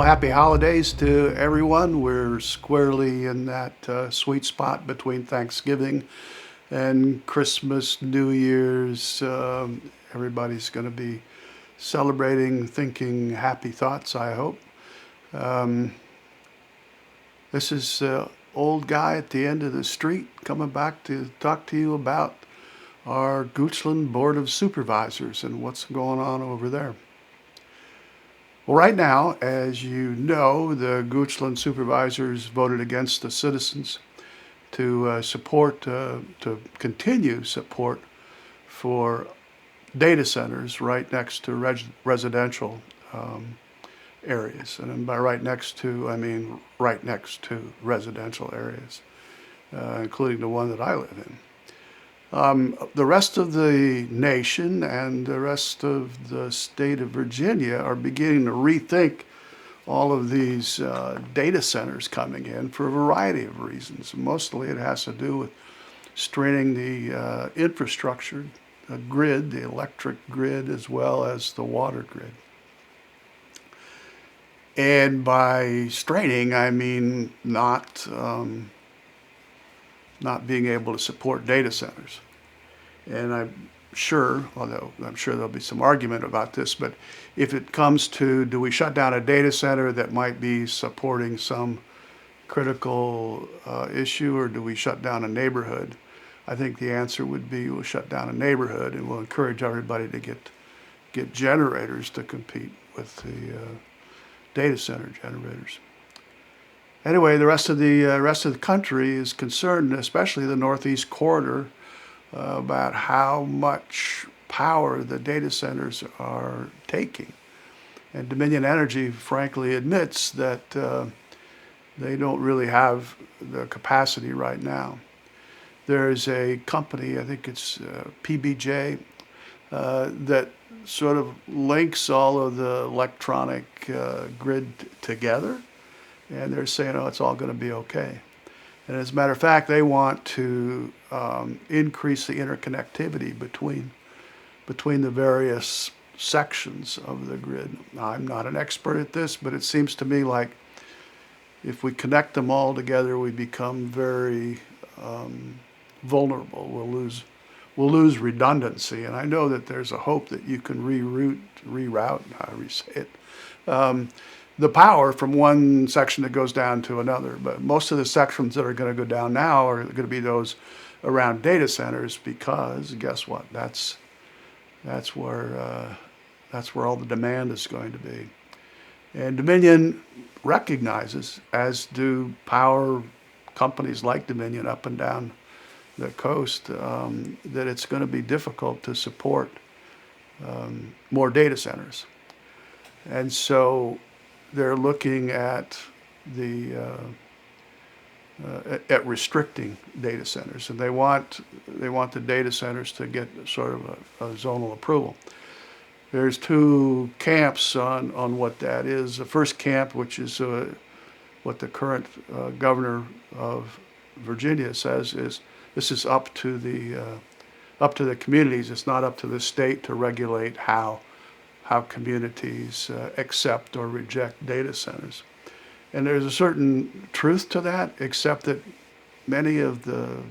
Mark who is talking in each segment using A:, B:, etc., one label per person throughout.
A: happy holidays to everyone. We're squarely in that sweet spot between Thanksgiving and Christmas, New Year's. Everybody's going to be celebrating, thinking happy thoughts, I hope. Um, this is old guy at the end of the street coming back to talk to you about our Goochland Board of Supervisors and what's going on over there. Well, right now, as you know, the Goochland Supervisors voted against the citizens to to continue support for data centers right next to residential areas. And by right next to, I mean right next to residential areas, including the one that I live in. The rest of the nation and the rest of the state of Virginia are beginning to rethink all of these data centers coming in for a variety of reasons. Mostly it has to do with straining the infrastructure, the grid, the electric grid, as well as the water grid. And by straining, I mean not being able to support data centers. And I'm sure, although I'm sure there'll be some argument about this, but if it comes to, do we shut down a data center that might be supporting some critical issue, or do we shut down a neighborhood? I think the answer would be we'll shut down a neighborhood, and we'll encourage everybody to get generators to compete with the data center generators. Anyway, the rest of the country is concerned, especially the Northeast corridor, about how much power the data centers are taking. And Dominion Energy, frankly, admits that they don't really have the capacity right now. There's a company, I think it's PBJ, that sort of links all of the electronic grid together. And they're saying, oh, it's all going to be okay. And as a matter of fact, they want to increase the interconnectivity between the various sections of the grid. Now, I'm not an expert at this, but it seems to me like if we connect them all together, we become very vulnerable. We'll lose redundancy. And I know that there's a hope that you can reroute, however you say it, the power from one section that goes down to another. But most of the sections that are going to go down now are going to be those around data centers, because guess what? That's where all the demand is going to be. And Dominion recognizes, as do power companies like Dominion up and down the coast, that it's going to be difficult to support more data centers. And so they're looking at at restricting data centers, and they want the data centers to get sort of a zonal approval. There's two camps on what that is. The first camp, which is what the current governor of Virginia says, is this is up to the communities. It's not up to the state to regulate how communities accept or reject data centers. And there's a certain truth to that, except that many of the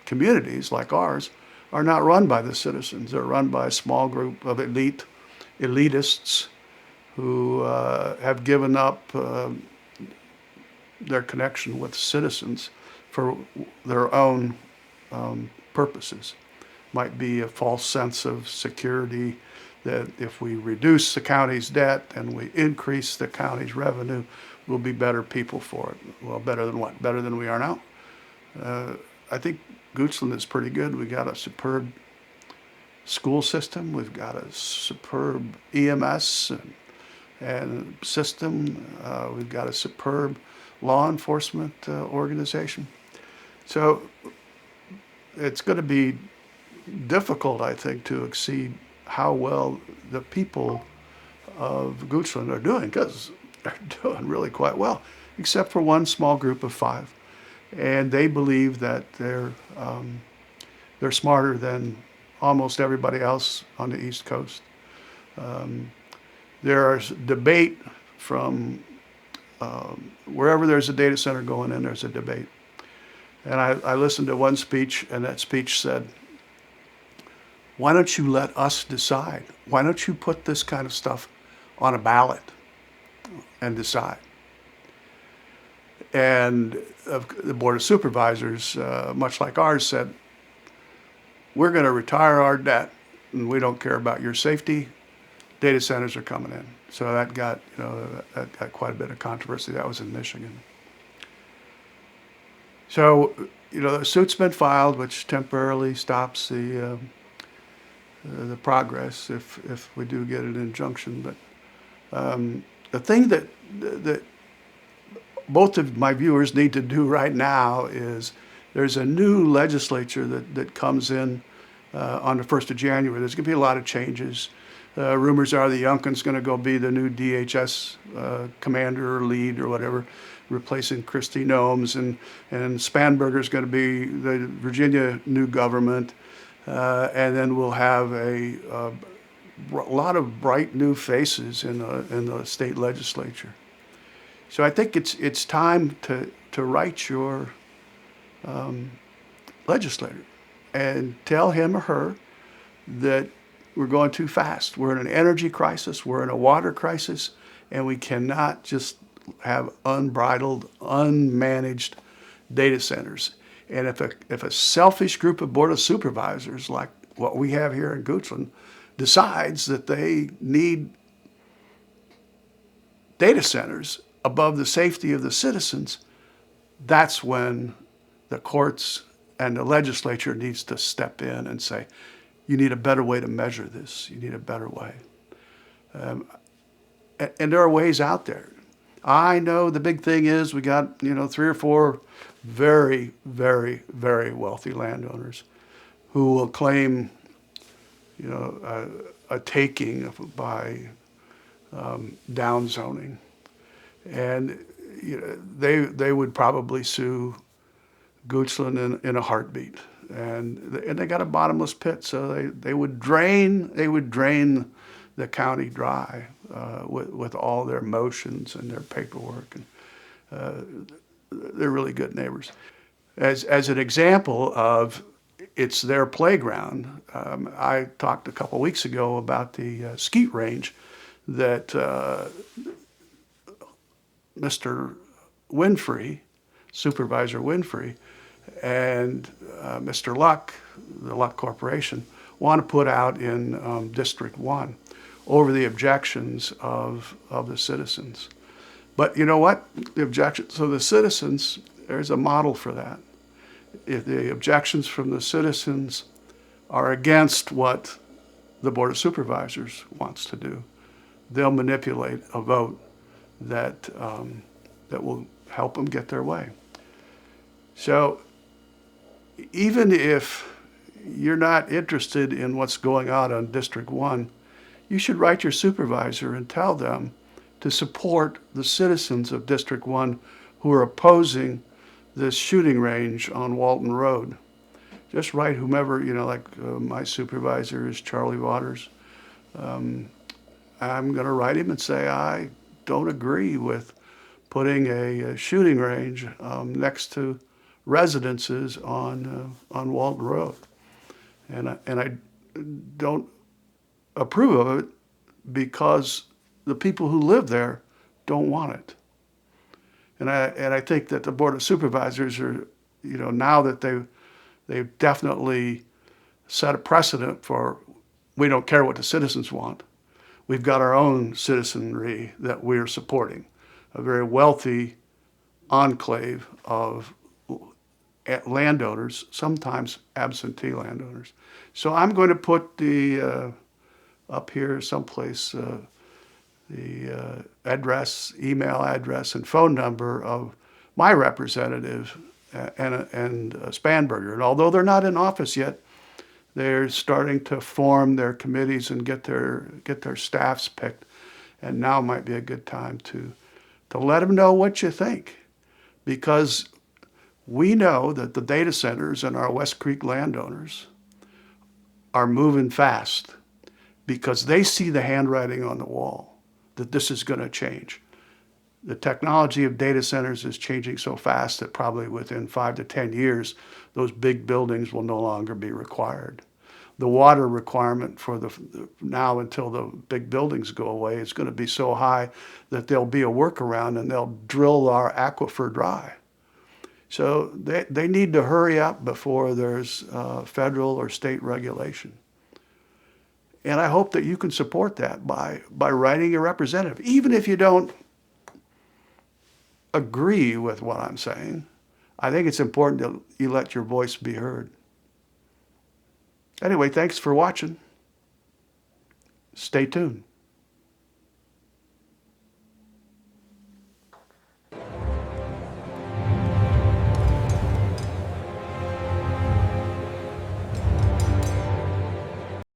A: communities, like ours, are not run by the citizens. They're run by a small group of elitists who have given up their connection with citizens for their own purposes. Might be a false sense of security, that if we reduce the county's debt and we increase the county's revenue, we'll be better people for it. Well, better than what? Better than we are now? I think Goochland is pretty good. We got a superb school system. We've got a superb EMS and system. We've got a superb law enforcement organization. So it's going to be difficult, I think, to exceed how well the people of Goochland are doing, because they're doing really quite well, except for one small group of 5. And they believe that they're smarter than almost everybody else on the East Coast. There's debate from Wherever there's a data center going in, there's a debate. And I listened to one speech, and that speech said, why don't you let us decide? Why don't you put this kind of stuff on a ballot and decide? And the Board of Supervisors, much like ours, said, we're going to retire our debt, and we don't care about your safety. Data centers are coming in. So that got, that got quite a bit of controversy. That was in Michigan. So, the suit's been filed, which temporarily stops the progress if we do get an injunction. But the thing that both of my viewers need to do right now is there's a new legislature that comes in on the 1st of January. There's going to be a lot of changes. Rumors are the Youngkin's going to go be the new DHS commander or lead or whatever, replacing Kristi Noem's, and Spanberger's going to be the Virginia new government, and then we'll have a lot of bright new faces in the state legislature. So I think it's time to write your legislator and tell him or her that we're going too fast. We're in an energy crisis, we're in a water crisis, and we cannot just have unbridled, unmanaged data centers. And if a selfish group of Board of Supervisors, like what we have here in Goochland, decides that they need data centers above the safety of the citizens, that's when the courts and the legislature needs to step in and say, you need a better way to measure this. You need a better way. And there are ways out there. I know the big thing is we got, 3 or 4 very, very, very wealthy landowners who will claim, a taking by downzoning. And they would probably sue Goochland in a heartbeat. And they got a bottomless pit, so they would drain the county dry with all their motions and their paperwork, and they're really good neighbors. As an example of it's their playground, I talked a couple weeks ago about the skeet range that Mr. Winfrey, Supervisor Winfrey, and Mr. Luck, the Luck Corporation, want to put out in District 1 over the objections of the citizens. But you know what? The objections of the citizens, there's a model for that. If the objections from the citizens are against what the Board of Supervisors wants to do, they'll manipulate a vote that will help them get their way. So even if you're not interested in what's going on District 1, you should write your supervisor and tell them to support the citizens of District 1 who are opposing this shooting range on Walton Road. Just write whomever, my supervisor is Charlie Waters. I'm going to write him and say, I don't agree with putting a shooting range next to residences on Walton Road, and I don't approve of it because the people who live there don't want it. And I think that the Board of Supervisors are, now that they've definitely set a precedent for we don't care what the citizens want. We've got our own citizenry that we're supporting, a very wealthy enclave of landowners, sometimes absentee landowners. So I'm going to put the up here someplace the address, email address, and phone number of my representative and Spanberger. And although they're not in office yet, they're starting to form their committees and get their staffs picked. And now might be a good time to let them know what you think, because we know that the data centers and our West Creek landowners are moving fast because they see the handwriting on the wall that this is going to change. The technology of data centers is changing so fast that probably within 5 to 10 years, those big buildings will no longer be required. The water requirement for now until the big buildings go away is going to be so high that there'll be a workaround and they'll drill our aquifer dry. So they need to hurry up before there's federal or state regulation. And I hope that you can support that by writing a representative, even if you don't agree with what I'm saying. I think it's important that you let your voice be heard. Anyway, thanks for watching. Stay tuned.